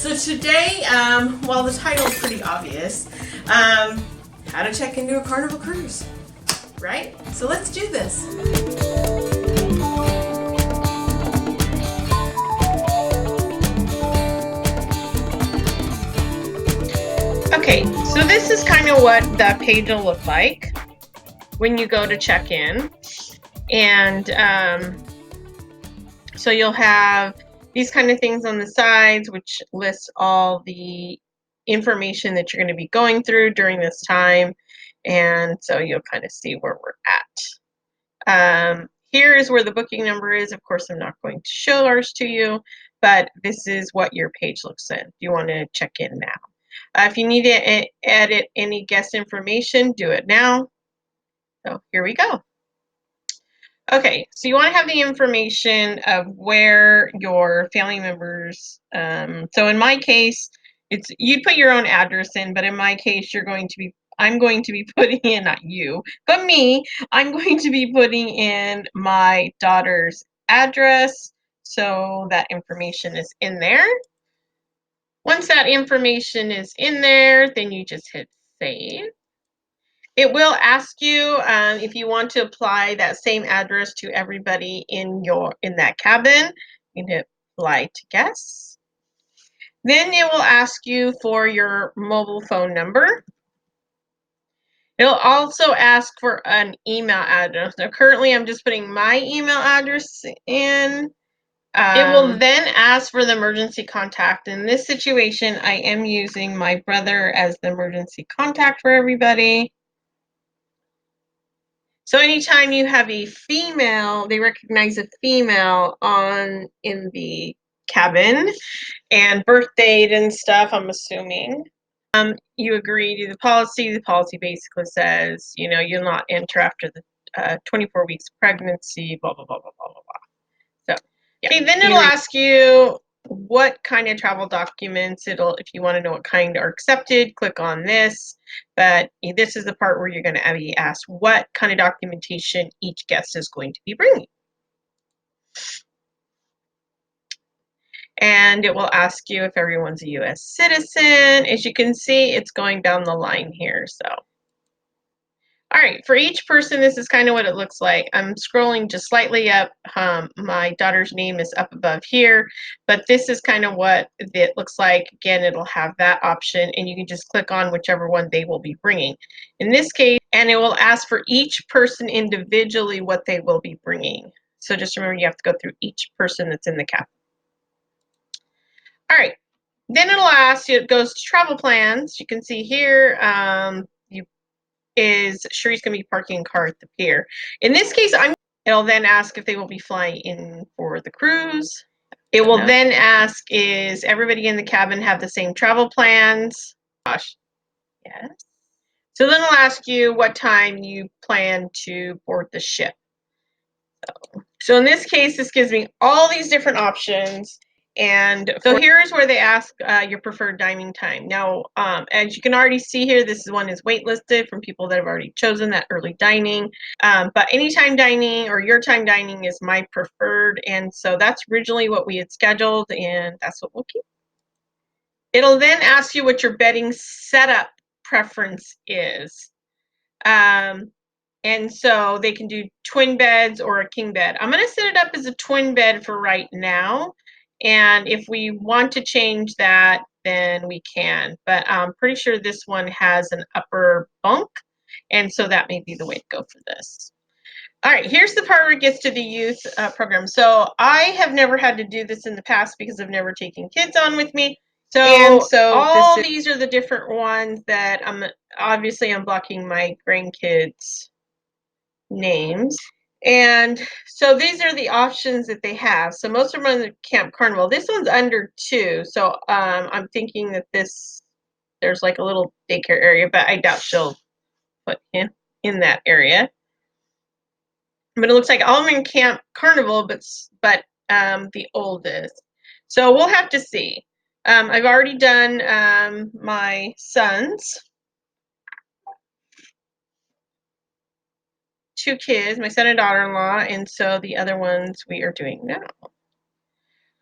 So today, well, the title is pretty obvious. How to check into a Carnival Cruise, right? So let's do this. Okay, so this is kind of what that page will look like when you go to check in. And so you'll have these kind of things on the sides, which lists all the information that you're going to be going through during this time. And so you'll kind of see where we're at. Here is where the booking number is. Of course, I'm not going to show ours to you, but this is what your page looks like. You want to check in now. If you need to edit any guest information, do it now. So here we go. Okay, so you want to have the information of where your family members, so in my case, you'd put your own address in, but in my case, I'm going to be putting in, not you, but me, I'm going to be putting in my daughter's address, so that information is in there. Once that information is in there, then you just hit save. It will ask you if you want to apply that same address to everybody in that cabin. You can hit apply to guests. Then it will ask you for your mobile phone number. It'll also ask for an email address. Now currently I'm just putting my email address in. It will then ask for the emergency contact. In this situation, I am using my brother as the emergency contact for everybody. So anytime you have a female, they recognize a female in the cabin, and birth date and stuff, I'm assuming. You agree to the policy. The policy basically says, you'll not enter after the 24 weeks pregnancy, blah, blah, blah, blah, blah, blah, blah. So, yeah. Okay, then it'll ask you what kind of travel documents if you want to know what kind are accepted, click on this. But this is the part where you're going to be asked what kind of documentation each guest is going to be bringing. And it will ask you if everyone's a U.S. citizen. As you can see, it's going down the line here. So, all right, for each person, this is kind of what it looks like. I'm scrolling just slightly up. My daughter's name is up above here, but this is kind of what it looks like. Again, it'll have that option, and you can just click on whichever one they will be bringing. In this case, and it will ask for each person individually what they will be bringing. So just remember, you have to go through each person that's in the cabin. All right, then it'll ask you, it goes to travel plans. You can see here, Cherie's going to be parking a car at the pier. In this case, it'll then ask if they will be flying in for the cruise. It will then ask, is everybody in the cabin have the same travel plans? Gosh, yes. So then it'll ask you what time you plan to board the ship. So in this case, this gives me all these different options. And so here's where they ask your preferred dining time. Now, as you can already see here, this one is waitlisted from people that have already chosen that early dining. But anytime dining or your time dining is my preferred. And so that's originally what we had scheduled, and that's what we'll keep. It'll then ask you what your bedding setup preference is. And so they can do twin beds or a king bed. I'm going to set it up as a twin bed for right now. And if we want to change that, then we can. But I'm pretty sure this one has an upper bunk. And so that may be the way to go for this. All right, here's the part where it gets to the youth program. So I have never had to do this in the past because I've never taken kids on with me. So all these are the different ones that I'm blocking my grandkids' names. And so these are the options that they have. So most of them are in the Camp Carnival. This one's under 2. So I'm thinking that there's like a little daycare area, but I doubt she'll put him in that area. But it looks like all of them in Camp Carnival, but the oldest. So we'll have to see. I've already done my son's. 2 kids, my son and daughter-in-law, and so the other ones we are doing now.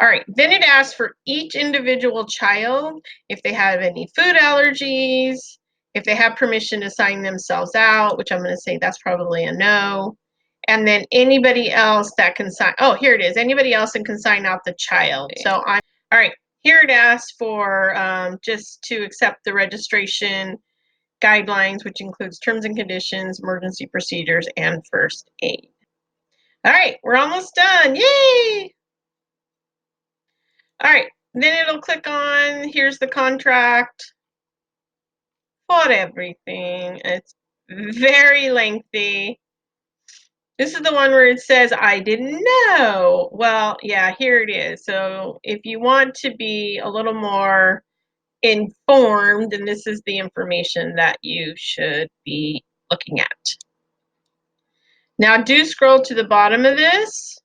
All right, then it asks for each individual child if they have any food allergies, if they have permission to sign themselves out, which I'm going to say that's probably a no. And then anybody else that can sign, oh, here it is, anybody else that can sign out the child. So I'm, all right, here it asks for just to accept the registration guidelines, which includes terms and conditions, emergency procedures, and first aid. All right, we're almost done, yay! All right, then it'll click on, here's the contract for everything. It's very lengthy. This is the one where it says, I didn't know. Well, yeah, here it is. So if you want to be a little more informed, then this is the information that you should be looking at. Now do scroll to the bottom of this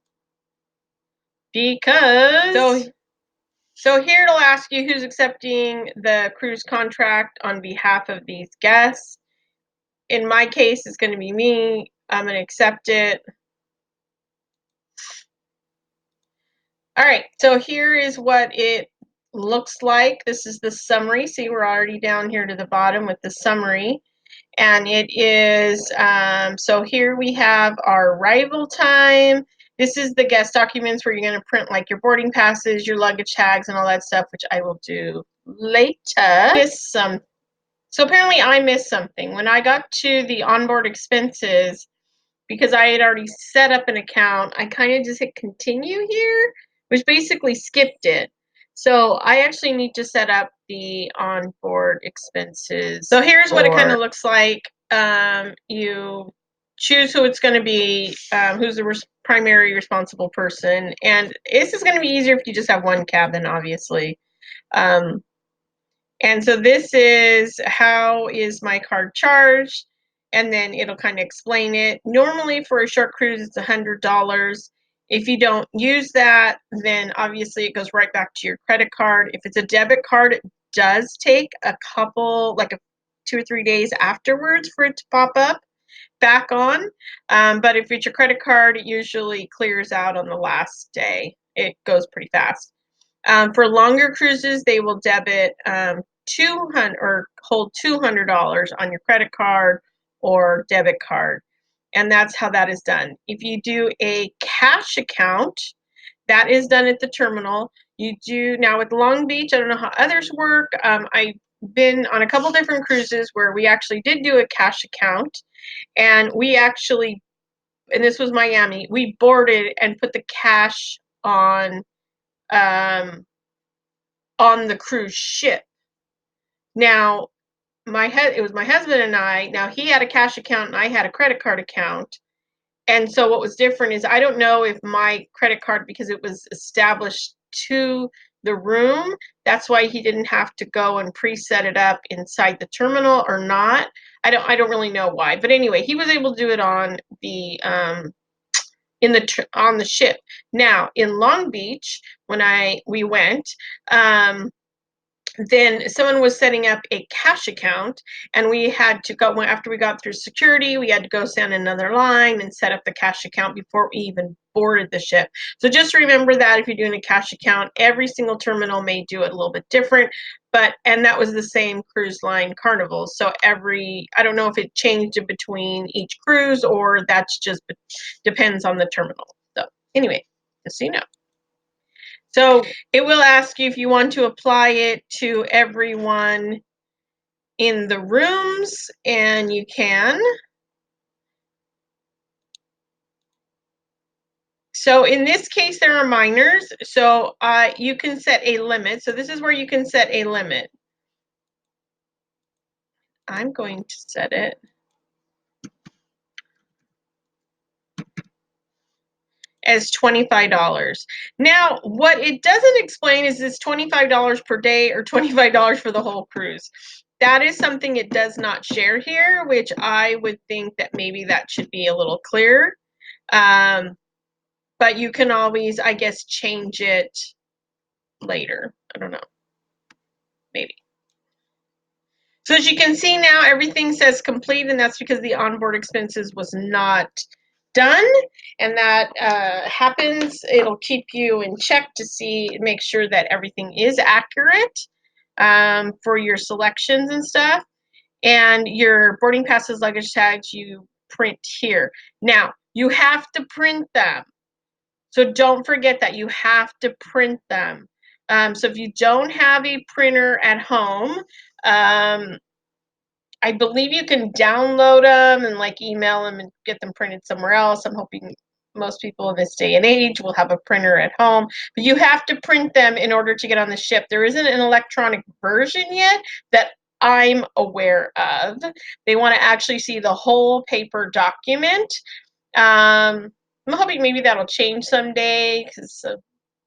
because so here it'll ask you who's accepting the cruise contract on behalf of these guests. In my case, it's going to be me. I'm going to accept it. All right, so here is what it looks like. This is the summary. See, we're already down here to the bottom with the summary. And it is, so here we have our arrival time. This is the guest documents where you're going to print like your boarding passes, your luggage tags, and all that stuff, which I will do later. So apparently I missed something. When I got to the onboard expenses, because I had already set up an account, I kind of just hit continue here, which basically skipped it. So I actually need to set up the onboard expenses. So here's what it kind of looks like. You choose who it's going to be, who's the primary responsible person. And this is going to be easier if you just have one cabin, obviously. And so this is how is my card charged, and then it'll kind of explain it. Normally for a short cruise, it's $100. If you don't use that, then obviously it goes right back to your credit card. If it's a debit card, it does take a couple, like 2 or 3 days afterwards for it to pop up back on. But if it's your credit card, it usually clears out on the last day. It goes pretty fast. For longer cruises, they will debit 200 or hold $200 on your credit card or debit card, and that's how that is done. If you do a cash account, that is done at the terminal. You do now with Long Beach. I don't know how others work. I've been on a couple different cruises where we actually did do a cash account, and we actually, and this was Miami, we boarded and put the cash on the cruise ship. Now, it was my husband and I. Now he had a cash account and I had a credit card account. And so what was different is I don't know if my credit card, because it was established to the room, that's why he didn't have to go and preset it up inside the terminal or not. I don't really know why. But anyway, he was able to do it on the on the ship. Now, in Long Beach, when we went, then someone was setting up a cash account, and we had to go, after we got through security, we had to go stand another line and set up the cash account before we even boarded the ship. So just remember that if you're doing a cash account, every single terminal may do it a little bit different, and that was the same cruise line, Carnival. So I don't know if it changed in between each cruise or that's just depends on the terminal. So anyway, just so you know. So it will ask you if you want to apply it to everyone in the rooms, and you can. So in this case, there are minors, so you can set a limit. So this is where you can set a limit. I'm going to set it as $25. Now, what it doesn't explain is this $25 per day or $25 for the whole cruise. That is something it does not share here, which I would think that maybe that should be a little clearer. But you can always, I guess, change it later. I don't know. Maybe. So as you can see now, everything says complete, and that's because the onboard expenses was not done and that happens, it'll keep you in check to make sure that everything is accurate for your selections and stuff. And your boarding passes, luggage tags, you print here. Now, you have to print them. So don't forget that you have to print them. So if you don't have a printer at home, I believe you can download them and like email them and get them printed somewhere else. I'm hoping most people in this day and age will have a printer at home, but you have to print them in order to get on the ship. There isn't an electronic version yet that I'm aware of. They want to actually see the whole paper document. I'm hoping maybe that'll change someday because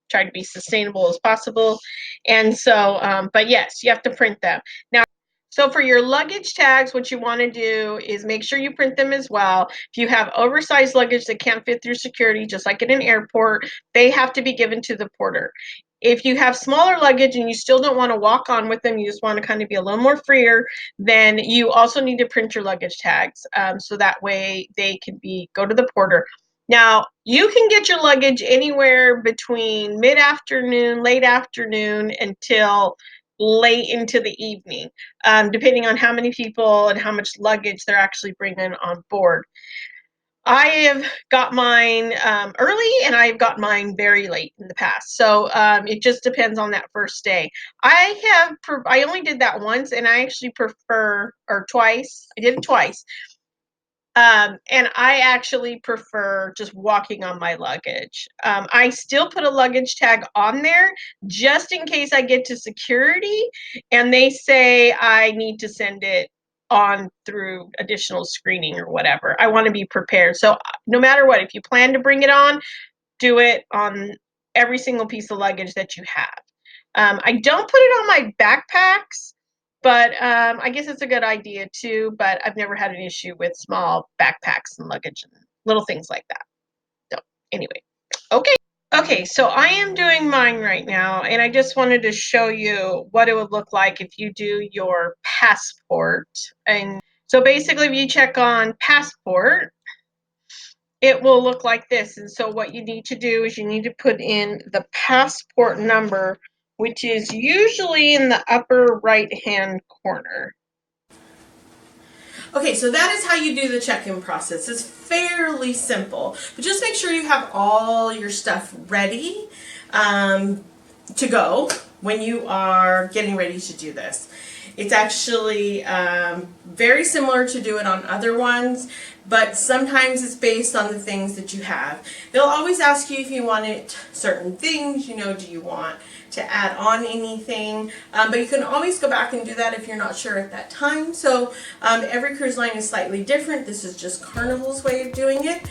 try to be sustainable as possible. And so, but yes, you have to print them. Now, so for your luggage tags, what you want to do is make sure you print them as well. If you have oversized luggage that can't fit through security, just like in an airport, they have to be given to the porter. If you have smaller luggage and you still don't want to walk on with them, you just want to kind of be a little more freer, then you also need to print your luggage tags so that way they can go to the porter. Now, you can get your luggage anywhere between mid-afternoon, late afternoon, until late into the evening, depending on how many people and how much luggage they're actually bringing on board. I have got mine early and I've got mine very late in the past. So it just depends on that first day. I only did that once and I actually prefer, or twice, I did it twice. And I actually prefer just walking on my luggage. I still put a luggage tag on there just in case I get to security and they say I need to send it on through additional screening or whatever. I want to be prepared. So no matter what, if you plan to bring it on, do it on every single piece of luggage that you have. I don't put it on my backpacks, but I guess it's a good idea too, but I've never had an issue with small backpacks and luggage and little things like that. So anyway, okay. Okay, so I am doing mine right now, and I just wanted to show you what it would look like if you do your passport. And so basically, if you check on passport, it will look like this. And so what you need to do is you need to put in the passport number, which is usually in the upper right-hand corner. Okay, so that is how you do the check-in process. It's fairly simple, but just make sure you have all your stuff ready to go when you are getting ready to do this. It's actually very similar to do it on other ones, but sometimes it's based on the things that you have. They'll always ask you if you wanted certain things, you know, do you want to add on anything, but you can always go back and do that if you're not sure at that time. So every cruise line is slightly different. This is just Carnival's way of doing it,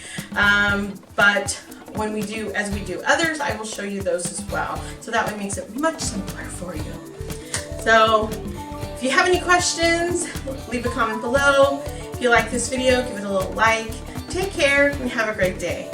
but when we do, as we do others, I will show you those as well. So that way makes it much simpler for you. So if you have any questions, leave a comment below. If you like this video, give it a little like. Take care and have a great day.